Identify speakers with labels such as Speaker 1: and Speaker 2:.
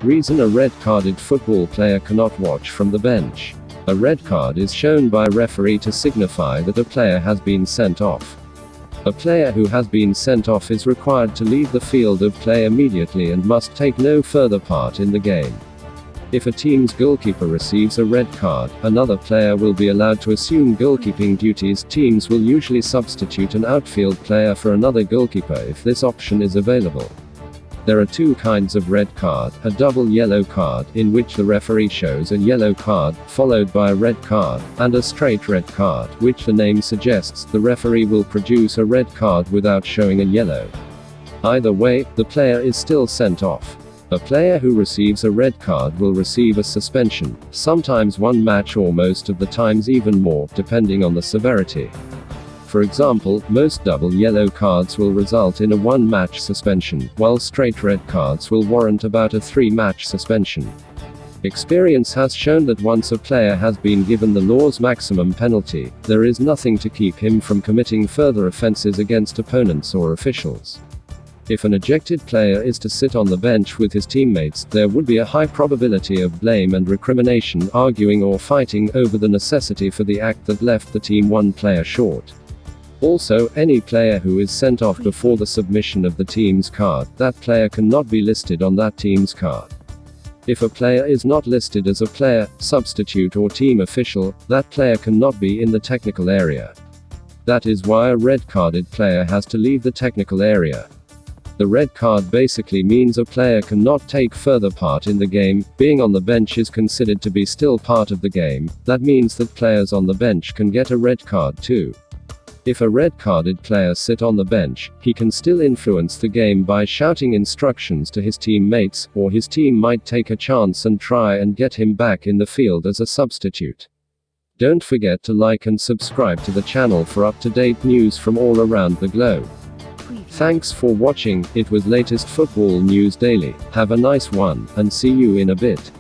Speaker 1: Reason: a red-carded football player cannot watch from the bench. A red card is shown by a referee to signify that a player has been sent off. A player who has been sent off is required to leave the field of play immediately and must take no further part in the game. If a team's goalkeeper receives a red card, another player will be allowed to assume goalkeeping duties. Teams will usually substitute an outfield player for another goalkeeper if this option is available. There are two kinds of red card: a double yellow card, in which the referee shows a yellow card, followed by a red card, and a straight red card, which the name suggests the referee will produce a red card without showing a yellow. Either way, the player is still sent off. A player who receives a red card will receive a suspension, sometimes 1 match or most of the times even more, depending on the severity. For example, most double yellow cards will result in a 1-match suspension, while straight red cards will warrant about a 3-match suspension. Experience has shown that once a player has been given the law's maximum penalty, there is nothing to keep him from committing further offenses against opponents or officials. If an ejected player is to sit on the bench with his teammates, there would be a high probability of blame and recrimination, arguing or fighting over the necessity for the act that left the team 1 player short. Also, any player who is sent off before the submission of the team's card, that player cannot be listed on that team's card. If a player is not listed as a player, substitute or team official, that player cannot be in the technical area. That is why a red-carded player has to leave the technical area. The red card basically means a player cannot take further part in the game. Being on the bench is considered to be still part of the game. That means that players on the bench can get a red card too. If a red-carded player sit on the bench, he can still influence the game by shouting instructions to his teammates, or his team might take a chance and try and get him back in the field as a substitute. Don't forget to like and subscribe to the channel for up-to-date news from all around the globe. Thanks for watching. It was latest football news daily. Have a nice one, and see you in a bit.